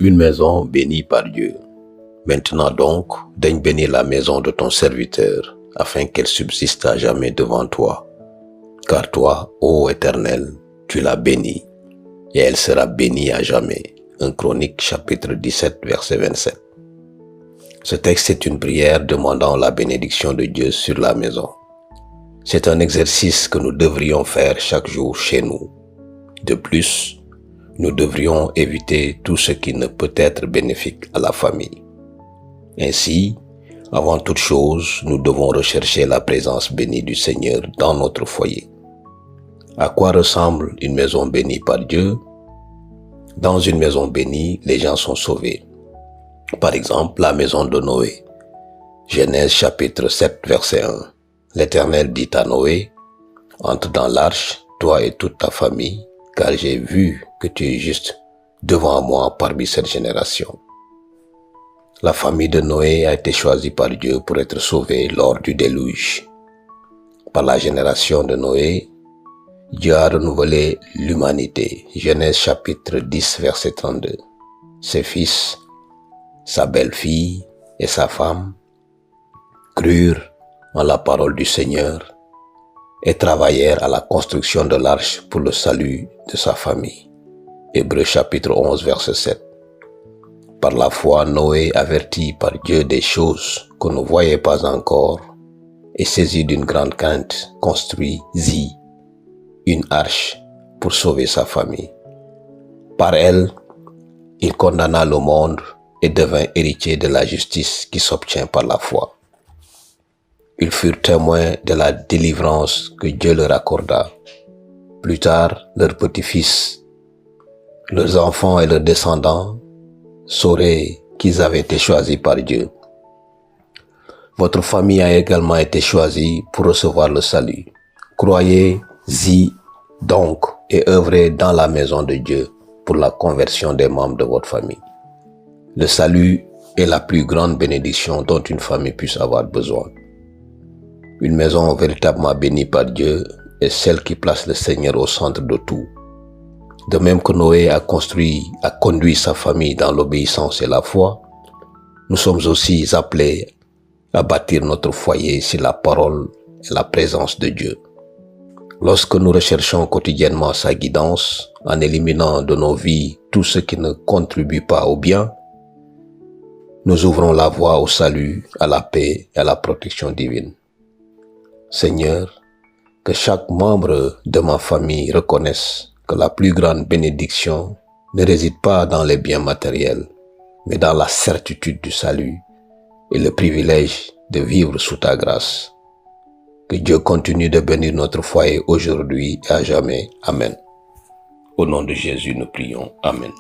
Une maison bénie par Dieu. Maintenant donc, daigne bénir la maison de ton serviteur, afin qu'elle subsiste à jamais devant toi. Car toi, ô Éternel, tu l'as bénie, et elle sera bénie à jamais. 1 Chroniques chapitre 17, verset 27. Ce texte est une prière demandant la bénédiction de Dieu sur la maison. C'est un exercice que nous devrions faire chaque jour chez nous. De plus, nous devrions éviter tout ce qui ne peut être bénéfique à la famille. Ainsi, avant toute chose, nous devons rechercher la présence bénie du Seigneur dans notre foyer. À quoi ressemble une maison bénie par Dieu? Dans une maison bénie, les gens sont sauvés. Par exemple, la maison de Noé. Genèse chapitre 7, verset 1. L'Éternel dit à Noé, « Entre dans l'arche, toi et toute ta famille, car j'ai vu que tu es juste devant moi parmi cette génération. » La famille de Noé a été choisie par Dieu pour être sauvée lors du déluge. Par la génération de Noé, Dieu a renouvelé l'humanité. Genèse chapitre 10, verset 32. Ses fils, sa belle-fille et sa femme crurent en la parole du Seigneur et travaillèrent à la construction de l'arche pour le salut de sa famille. Hébreux chapitre 11, verset 7. Par la foi, Noé, averti par Dieu des choses qu'on ne voyait pas encore, et saisi d'une grande crainte, construisit une arche pour sauver sa famille. Par elle, il condamna le monde et devint héritier de la justice qui s'obtient par la foi. Ils furent témoins de la délivrance que Dieu leur accorda. Plus tard, leurs petits-fils, leurs enfants et leurs descendants sauraient qu'ils avaient été choisis par Dieu. Votre famille a également été choisie pour recevoir le salut. Croyez-y donc et œuvrez dans la maison de Dieu pour la conversion des membres de votre famille. Le salut est la plus grande bénédiction dont une famille puisse avoir besoin. Une maison véritablement bénie par Dieu est celle qui place le Seigneur au centre de tout. De même que Noé a conduit sa famille dans l'obéissance et la foi, nous sommes aussi appelés à bâtir notre foyer sur la parole et la présence de Dieu. Lorsque nous recherchons quotidiennement sa guidance, en éliminant de nos vies tout ce qui ne contribue pas au bien, nous ouvrons la voie au salut, à la paix et à la protection divine. Seigneur, que chaque membre de ma famille reconnaisse que la plus grande bénédiction ne réside pas dans les biens matériels, mais dans la certitude du salut et le privilège de vivre sous ta grâce. Que Dieu continue de bénir notre foyer aujourd'hui et à jamais. Amen. Au nom de Jésus, nous prions. Amen.